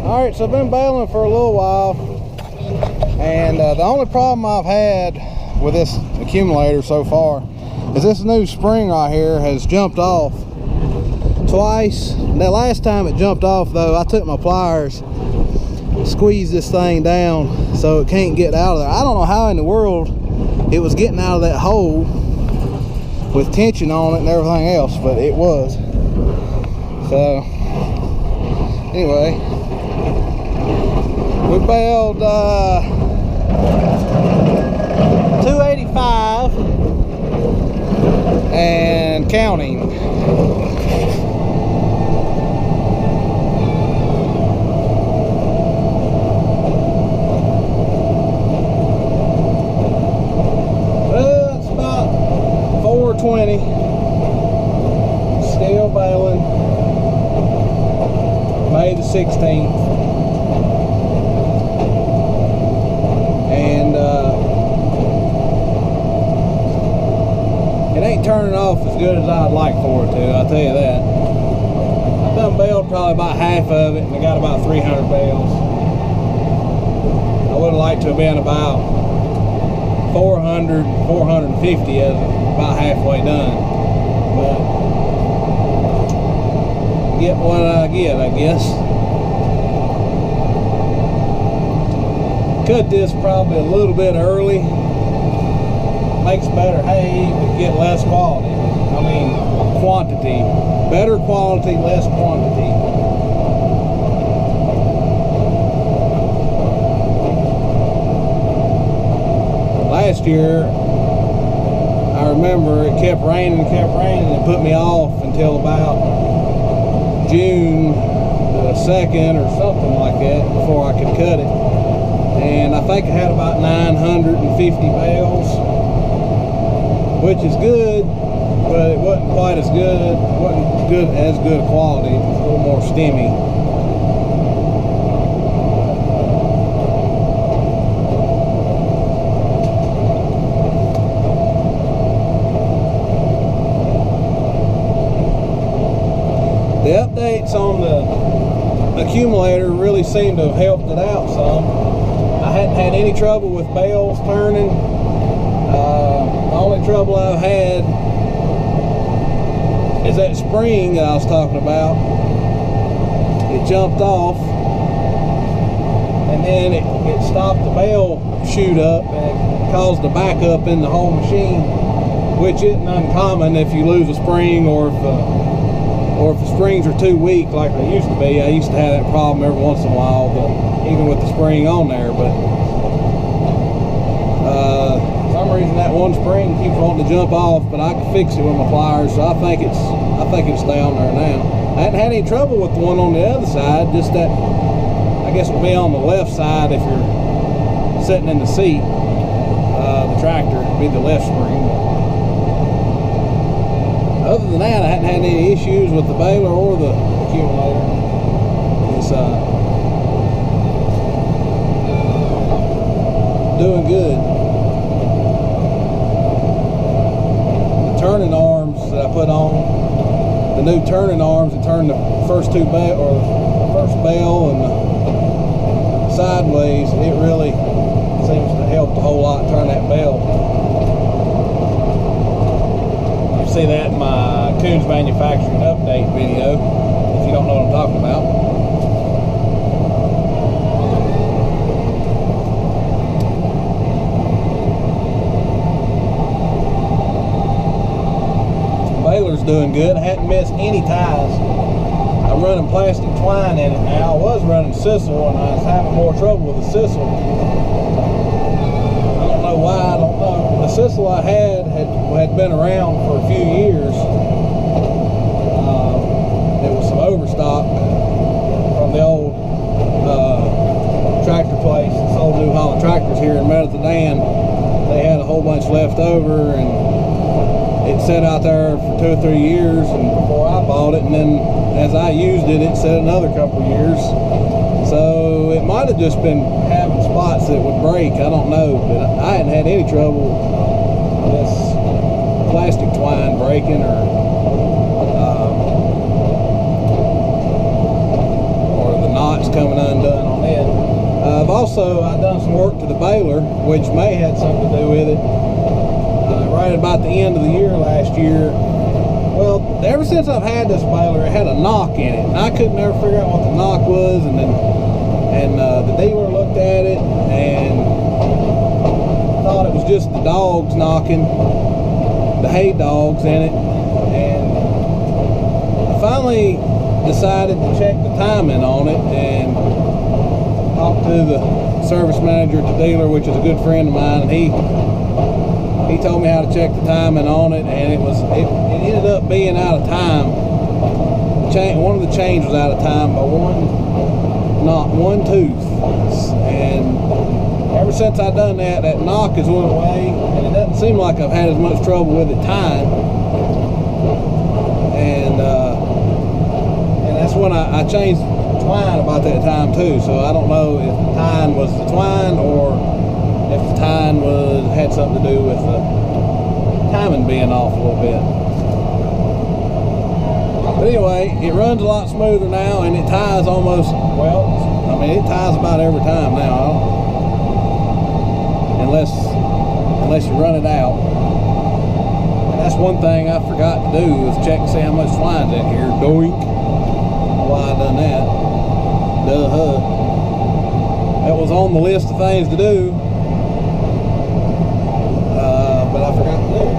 All right, so I've been baling for a little while, and the only problem I've had with this accumulator so far is this new spring right here has jumped off twice. The last time it jumped off though, I took my pliers, squeezed this thing down so it can't get out of there. I don't know how in the world it was getting out of that hole with tension on it and everything else, but it was. So anyway, we baled 285 and counting. Well, it's about 420. Still baling. May the 16th. It ain't turning off as good as I'd like for it to, I'll tell you that. I've done baled probably about half of it, and I got about 300 bales. I would have liked to have been about 400, 450 as about halfway done. But get what I get, I guess. Cut this probably a little bit early. Makes better hay, but get less quality. I mean, quantity. Better quality, less quantity. Last year, I remember it kept raining and kept raining. It put me off until about June the 2nd or something like that before I could cut it. And I think I had about 950 bales, which is good, but it wasn't quite as good. It wasn't as good a quality. It was a little more stemmy. The updates on the accumulator really seem to have helped it out some. I hadn't had any trouble with bales turning. The only trouble I've had is that spring that I was talking about. It jumped off, and then it stopped the bale chute up, and it caused a backup in the whole machine, which isn't uncommon if you lose a spring or if the springs are too weak like they used to be. I used to have that problem every once in a while, even with the spring on there, but for some reason that one spring keeps wanting to jump off, but I can fix it with my pliers, so I think it'll stay on there now. I hadn't had any trouble with the one on the other side, just that I guess it'll be on the left side if you're sitting in the seat. The tractor would be the left spring. Other than that, I hadn't had any issues with the baler or the accumulator. It's doing good. The turning arms that I put on, the new turning arms that turn the first two bale, or the first bale and the sideways, it really seems to help a whole lot turn that bale. See that in my Kuhns manufacturing update video, if you don't know what I'm talking about. Baler's doing good. I hadn't missed any ties. I'm running plastic twine in it now. I was running sisal, and I was having more trouble with the sisal. I don't know why, I don't know. The sisal I had been around for a few years. It was some overstock from the old tractor place that sold New Holland tractors here in Meadowton. They had a whole bunch left over, and it sat out there for 2 or 3 years, and before I bought it, and then as I used it, it sat another couple of years. So it might have just been having spots that would break. I don't know, but I hadn't had any trouble with this plastic twine breaking or the knots coming undone. also, I done some work to the baler, which may have had something to do with it. Right about the end of the year last year. Well, ever since I've had this baler, it had a knock in it, and I couldn't ever figure out what the knock was. And then, the dealer looked at it and thought it was just the dogs knocking, the hay dogs in it. And I finally decided to check the timing on it and talked to the service manager at the dealer, which is a good friend of mine, and he told me how to check the timing on it, and it ended up being out of time. One of the chains was out of time by one tooth, and ever since I done that, that knock has went away, and it doesn't seem like I've had as much trouble with it tying. And that's when I changed twine about that time too. So I don't know if the tying was the twine or if the tying had something to do with the timing being off a little bit. But anyway, it runs a lot smoother now, and it ties almost, well, I mean, it ties about every time now, unless you run it out. And that's one thing I forgot to do, is check to see how much twine's in here. Doink. Why I done that? Duh. That was on the list of things to do. But I forgot to do it.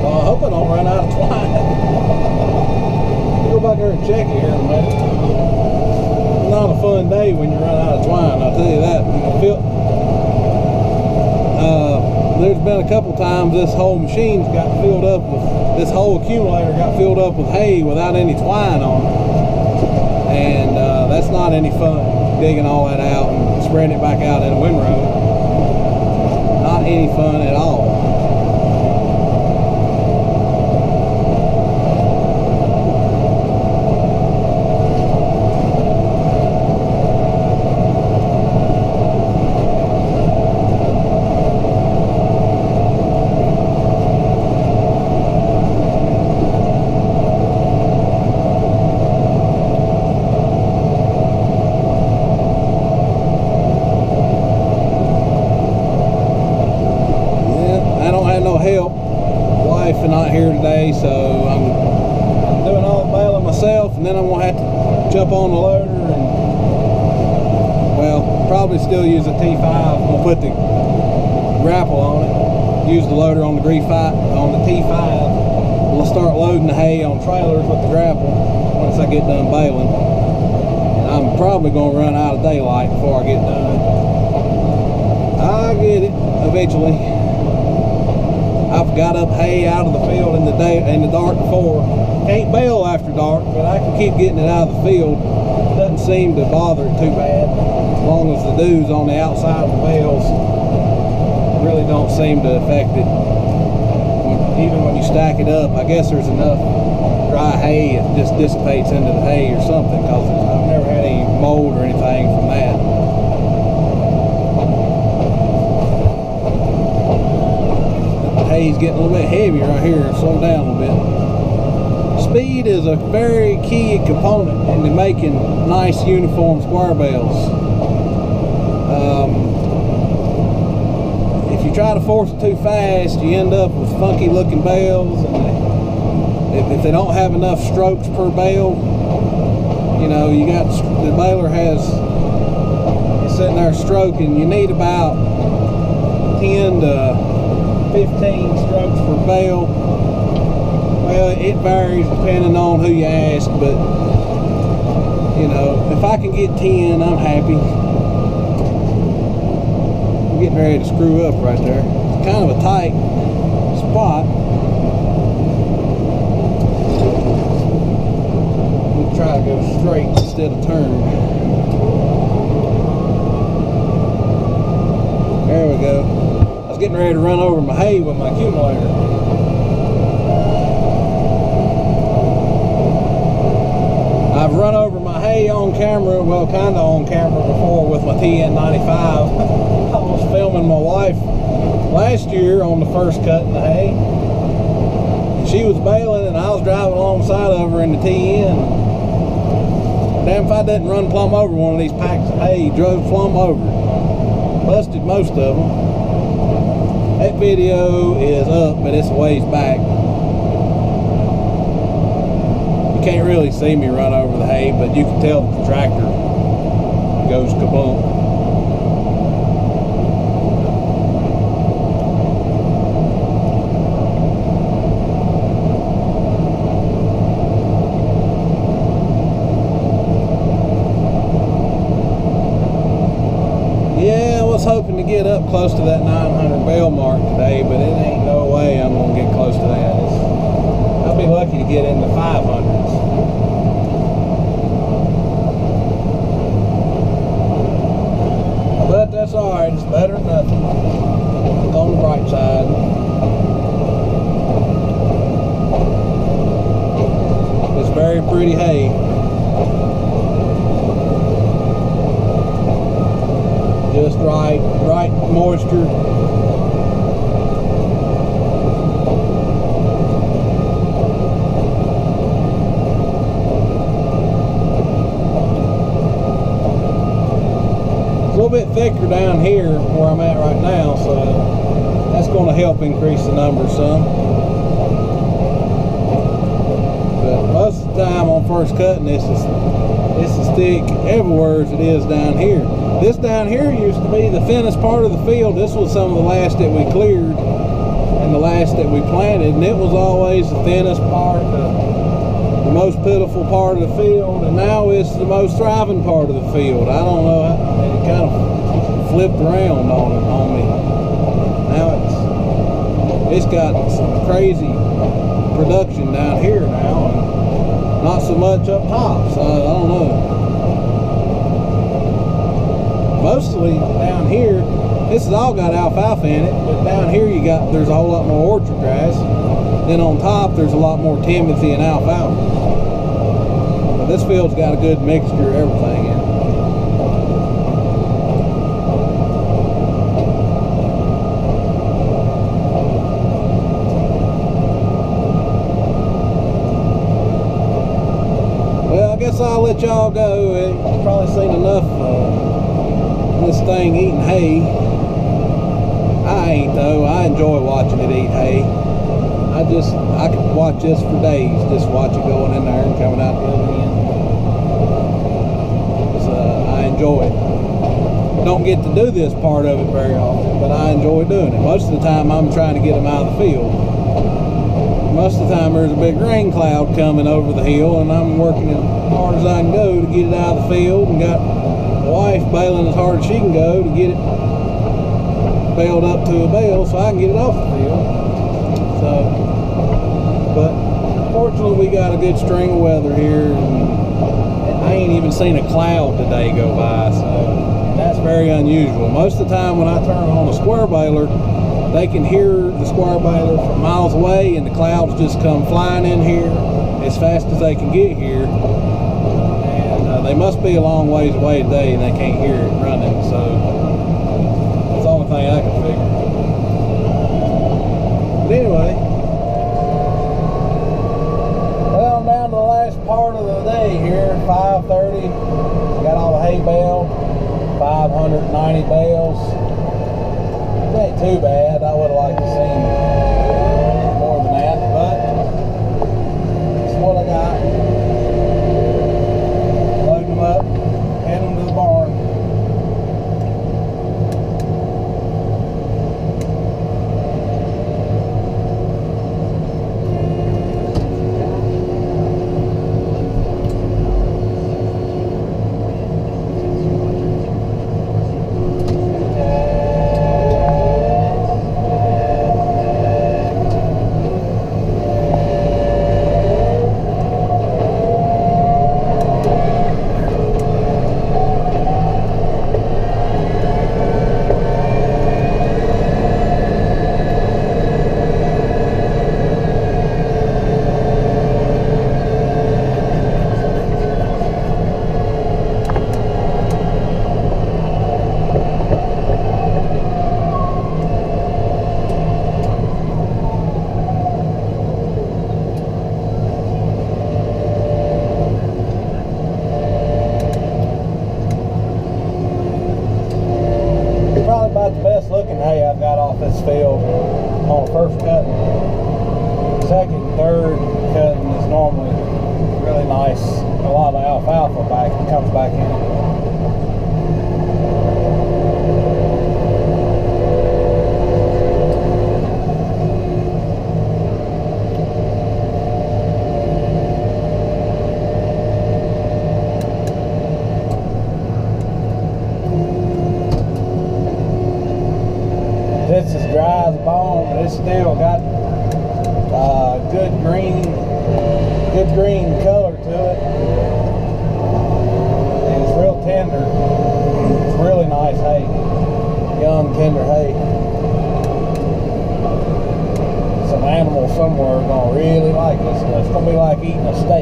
Well, I hope I don't run out of twine. Go back there and check it here in a minute. It's not a fun day when you run out of twine, I'll tell you that. There's been a couple times this whole machine's got filled up with, this whole accumulator got filled up with hay without any twine on it. And that's not any fun, digging all that out and spreading it back out in a windrow. Not any fun at all. Not here today, so I'm doing all the baling myself, and then I'm gonna have to jump on the loader and, well, probably still use a T5. I'm gonna put the grapple on it, use the loader on the T5. We'll start loading the hay on trailers with the grapple once I get done baling. And I'm probably gonna run out of daylight before I get done. I get it eventually. I've got up hay out of the field in the dark before. Can't bale after dark, but I can keep getting it out of the field. It doesn't seem to bother it too bad, as long as the dews on the outside of the bales really don't seem to affect it. Even when you stack it up, I guess there's enough dry hay, it just dissipates into the hay or something, because I've never had any mold or anything from that. Hay's getting a little bit heavy right here. Slow down a little bit. Speed is a very key component into making nice uniform square bales. If you try to force it too fast, you end up with funky looking bales, and if they don't have enough strokes per bale, you know, you got the baler it's sitting there stroking. You need about 10 to 15 strokes per bale. Well, it varies depending on who you ask, but you know, if I can get 10, I'm happy. I'm getting ready to screw up right there. It's kind of a tight spot. We'll try to go straight instead of turn. There we go. Getting ready to run over my hay with my accumulator. I've run over my hay on camera, well, kind of on camera before with my TN95. I was filming my wife last year on the first cut in the hay. She was baling and I was driving alongside of her in the TN. Damn if I didn't run plumb over one of these packs of hay. Drove plumb over. Busted most of them. That video is up, but it's a ways back. You can't really see me run over the hay, but you can tell that the tractor goes kaboom. Hoping to get up close to that 900 bale mark today, but it ain't no way I'm gonna get close to that. I'll be lucky to get in the 500s. But that's alright, it's better than nothing. Look on the bright side. It's very pretty hay. Just right moisture. It's a little bit thicker down here where I'm at right now, so that's going to help increase the numbers some. But most of the time on first cutting, it's as thick everywhere as it is down here. This down here used to be the thinnest part of the field. This was some of the last that we cleared and the last that we planted, and it was always the thinnest part, the most pitiful part of the field, and now it's the most thriving part of the field. I don't know, it kind of flipped around on me. Now it's got some crazy production down here now, and not so much up top, so I don't know. Mostly down here, this has all got alfalfa in it, but down here there's a whole lot more orchard grass. Then on top there's a lot more timothy and alfalfa. But this field's got a good mixture of everything in it. Well, I guess I'll let y'all go. You've probably seen enough this thing eating hay. I ain't though. I enjoy watching it eat hay. I could watch this for days, just watch it going in there and coming out the other end. I enjoy it. Don't get to do this part of it very often, but I enjoy doing it. Most of the time I'm trying to get them out of the field. Most of the time there's a big rain cloud coming over the hill, and I'm working as hard as I can go to get it out of the field, and got wife baling as hard as she can go to get it baled up to a bale so I can get it off the field. So, but fortunately we got a good string of weather here, and I ain't even seen a cloud today go by, so that's very unusual. Most of the time when I turn on a square baler, they can hear the square baler from miles away, and the clouds just come flying in here as fast as they can get here. They must be a long ways away today and they can't hear it running, so that's the only thing I can figure. But anyway, well, I'm down to the last part of the day here, 5:30. Got all the hay baled, 590 bales. It ain't too bad. I would have liked to see more than that, but that's what I got. Up, head them to the barn. really nice. A lot of alfalfa comes back in it. It's as dry as a bone, but it's still got good green color to it, and it's real tender. It's really nice hay, young tender hay. Some animal somewhere is gonna really like this. It's gonna be like eating a steak.